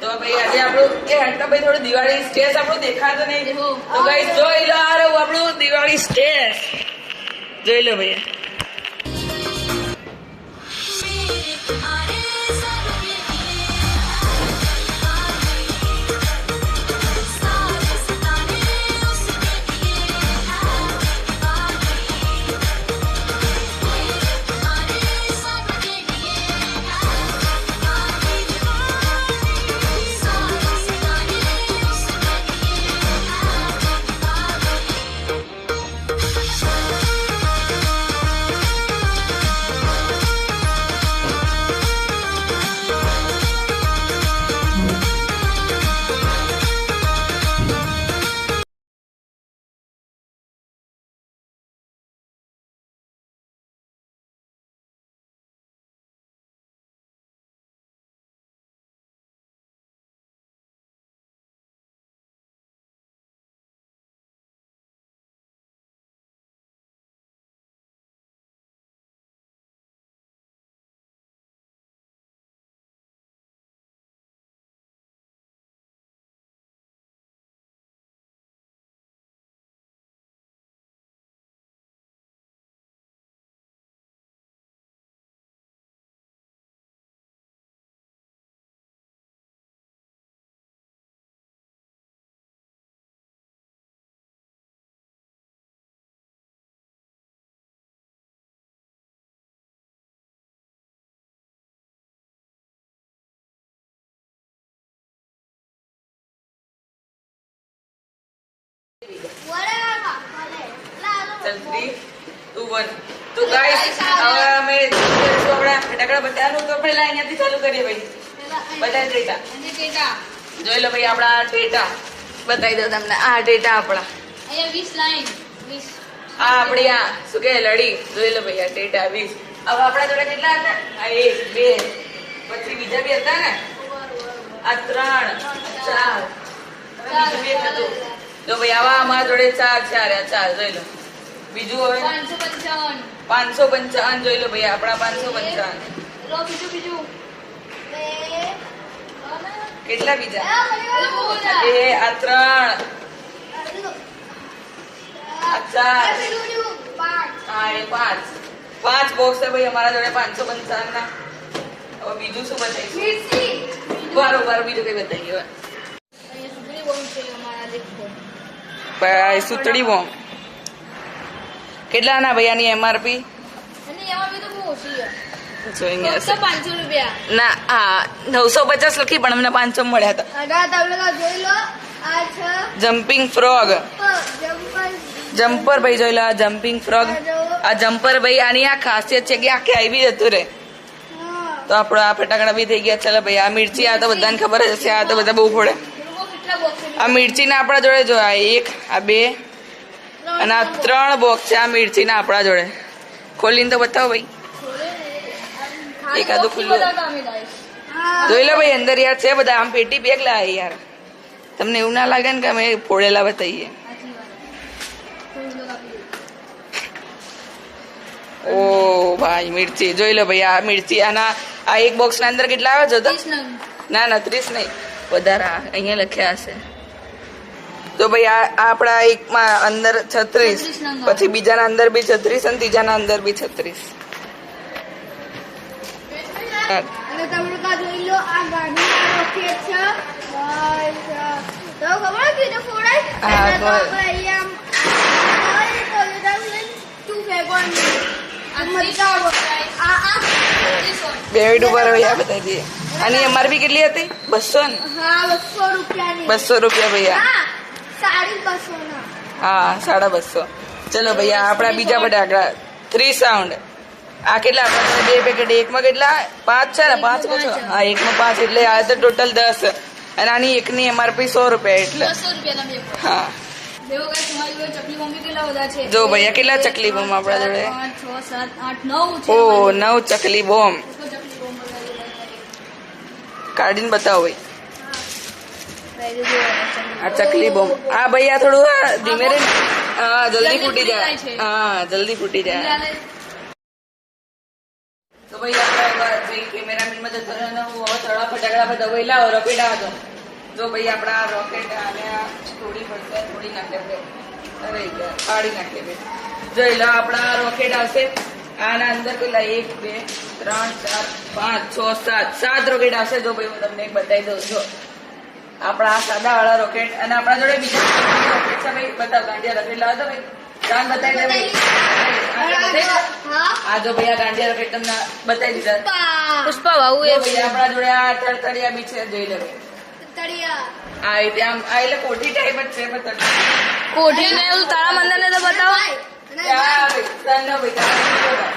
તો ભાઈ આજે આપણું એ હટકા ભાઈ થોડું દિવાળી સ્ટેજ આપણું દેખાતો નહીં તો ગાઈસ જોઈ લો આ રહ્યું આપણું દિવાળી સ્ટેજ જોઈ લો ભાઈ તો ગાઈસ હવે અમે ફટાકડા બતાવવાનું તો પહેલા અહીંયાથી ચાલુ કરીએ ભાઈ બધા ટેટા જોઈ લો ભાઈ આપણા ટેટા બતાવી દો તમને આ ટેટા આપણા અહીંયા 20 લાઈન 20 આ આપણી આ શું કે લડી જોઈ લો ભાઈ આ ટેટા 20 હવે આપણા જોડે કેટલા હતા આ 1 2 પછી બીજા બી હતા ને આ 3 4 બીજું બી હતું જો ભાઈ આવા અમારા જોડે 4 જોઈ લો બીજું હવે 555 જોઈ લો ભાઈ આપણા 555 બીજું કેટલા બીજા એ આ 3 આ 4 હા એ 5 બોક્સ છે ભાઈ અમારા જોડે 555 ના હવે બીજું શું બતાવીશું બરોબર બીજું કઈ બતાવીએ ભાઈ સુતળી બોમ્બ કેટલા ના ભાઈ આની એમઆરપી ના હા 950 લખી પણ અમને 500 મળ્યા હતા જમ્પિંગ ફ્રોગ જમ્પર ભાઈ જોઈ લો આ જમ્પિંગ ફ્રોગ આ જમ્પર ભાઈ આની આ ખાસિયત છે કે આખે આવી જતું રે તો આપણો આ ફટાકડા બી થઈ ગયા ચાલો ભાઈ આ મિર્ચી આ તો બધાને ખબર જ હશે આ તો બધા બહુ ફોડે આ મિર્ચીના આપણા જોડે જો આ 1 આ 2 અને આ 3 બોક્સ છે આ મિર્ચીના આપણા જોડે ખોલીને તો બતાવો ભાઈ એકાદું ખુલ્લું જોઈ લો ભાઈ અંદર યાર છે બધા આમ પેટી પેક લાવે યાર તમને એવું ના લાગે ને કે અમે ફોડેલા બતાવીએ ઓ ભાઈ મિર્ચી જોઈ લો ભાઈ આ મિર્ચી આના આ એક બોક્સ ના અંદર કેટલા આવે છે ના 30 નહીં વધારે અહીંયા લખ્યા હશે તો ભાઈ આ આપણા એકમાં અંદર 36 પછી બીજાના અંદર બી 36 અને ત્રીજાના અંદર બી 36 અને તમે જોઈ લો આ ગાડી રોકેટ છે તો ખબર કે તો ફોડાય હા તો અહીંયા તું ફેગોન બેડ ઉપર હોય આ બતાવી દઈએ આની એમઆરપી કેટલી હતી 200 ને હા 200 રૂપિયાની 200 રૂપિયા ભૈયા હા 250 ચલો ભૈયા આપણા બીજા ફટાકડા 3 સાઉન્ડ આ કેટલા આપણા 2 પેકેટ એકમાં કેટલા 5 છે ને 5 કશો હા એકમાં 5 એટલે આ તો ટોટલ 10 અને આની એકની એમઆરપી 100 રૂપિયા એટલે 200 રૂપિયાના હા જો ભૈયા કેટલા ચકલી બોમ્બ આપણા જોડે 5 6 7 8 9 ઓ 9 ચકલી બોમ્બ કાઢીને બતાવો ભાઈ આ ચકલી બોમ્બ આ ભાઈ આ થોડું ધીમે રે હા જલ્દી ફૂટી જાય હા જલ્દી ફૂટી જાય તો તો ભાઈ આપણે કેમેરામેનમાં જતો રહ્યો ને હું હવે તળા ફટાકડા બધા ભાઈ લાવો રોકેટ આવે તો જો ભાઈ આપણા રોકેટ અને થોડી પડશે થોડી નાખે અરે ગયા પાડી નાખીએ ભાઈ જોઈ લો આપણા રોકેટ આવશે આના અંદર પેલા 1 2 3 4 5 6 7 રોકેટ આવશે જો ભાઈ હું તમને એક બતાવી દઉં છું આપણા આ સાદા વાળા રોકેટ અને આપણા જોડે બીજા રોકેટ છે ભાઈ બતાવ ગાંડિયા રોકેટ લાવો તો ભાઈ જાન બતાવી દે ભાઈ આ જો ભાઈ આ ગાંડિયા રોકેટ તમને બતાવી દીધા પુષ્પા બાબુ જો ભાઈ આપણા જોડે આ તળતળિયા બી છે જોઈ લે ભાઈ તળિયા આ રીતે આમ આ એટલે કોઠી ટાઈપ જ છે પણ કોઠી ને એવું તારા મંદિર ને તો બતાવો ત્યાં ભાઈ તારા ભાઈ તારા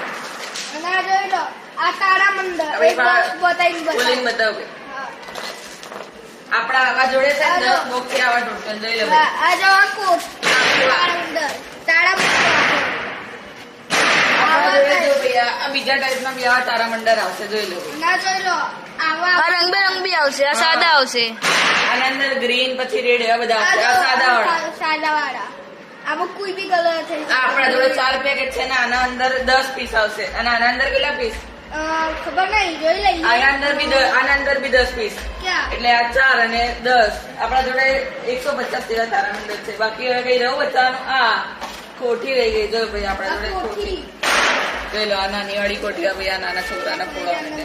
અને આ જોઈ લો આ તારા મંદિર હવે એક બતાવીને બોલીને બતાવ બતાવ ભાઈ આપણા આવા જોડે છે 10 બોક્સ આવા ટોટલ જોઈ લે ભાઈ આ જો આ કોટ તારા મંદિર આપણા જોડે જો ભાઈ આ બીજા ટાઈપના બી આવા તારા મંડળ આવશે જોઈ લો ભાઈ ના જોઈ લો આવા આ રંગબેરંગ બી આવશે આ સાદા આવશે આના અંદર ગ્રીન પછી રેડ એવા બધા આવશે આ સાદા વાળા સાદા વાળા આમાં કોઈ બી કલર થઈ આ આપણા જોડે 4 પેકેટ છે ને આના અંદર 10 પીસ આવશે અને આના અંદર કેટલા પીસ ખબર નહીં જોઈ લઈએ આના અંદર બી 10 પીસ ક્યાં એટલે આ 4 અને 10 આપણા જોડે 150 જેવા તારા મંડળ છે બાકી હવે કઈ રહ્યું બચ્ચાનું આ કોઠી રહી ગઈ જો ભાઈ આપણા જોડે કોઠી જોઈ લો આ નાની વાળી કોઠી આ ભાઈ આ નાના છોકરાના ફોડા માટે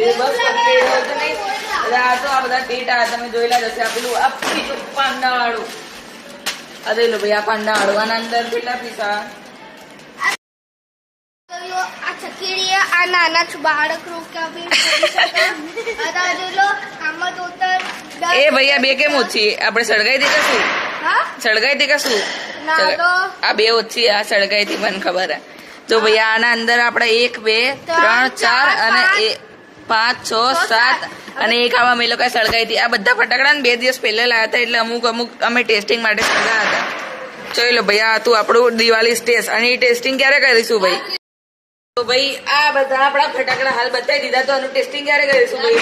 એ બસ complete હોય તો નહીં એટલે આ તો આ બધા ટેટ આ તમે જોયેલા જ હશે આ પેલું આ બીજું પાંડા વાળું આ જોઈ લો ભાઈ આ પાંડા વાળું આના અંદર કેટલા પીસ આ આ ચકેડી આ નાના બાળક રોક્યા જોઈ લો આમાં તો એ ભાઈ આ બે કેમ ઓછી આપણે સળગાઈ હતી કે શું હા સળગાઈ હતી કે શું ના તો આ બે ઓછી આ સળગાઈ હતી મને ખબર હે જો ભાઈ આના અંદર આપણે 1 2 3 4 અને 5 6 7 અને એક આવા મેં લોકો સળગાઈ હતી આ બધા ફટાકડા ને 2 દિવસ પહેલા લાવ્યા હતા એટલે અમુક અમે ટેસ્ટિંગ માટે સળગાવ્યા હતા જોઈ લો ભાઈ આ હતું આપણું દિવાળી સ્ટેજ અને એ ટેસ્ટિંગ ક્યારે કરીશું ભાઈ તો ભાઈ આ બધા આપણા ફટાકડા હાલ બતાવી દીધા તો આનું ટેસ્ટિંગ ક્યારે કરીશું ભાઈ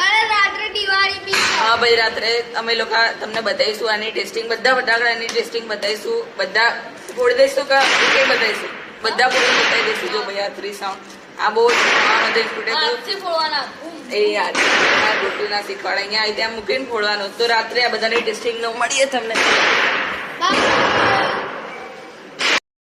અરે રાત્રે દિવાળી બી હા ભાઈ રાત્રે અમે લોકો તમને બતાવીશું આની ટેસ્ટિંગ બધા ફટાકડાની ટેસ્ટિંગ બતાવીશું બધા ફોડી દઈશું કે એક બતાવીશું બધા ફોડી બતાવી દઈશું જો ભાઈ આ 3 સાઉન્ડ આ બહુ એ યાર ગોટું ના શીખવાડે અહીંયા ત્યાં મૂકીને ફોડવાનું તો રાત્રે આ બધાની ટેસ્ટિંગ નો મળીએ તમને બાય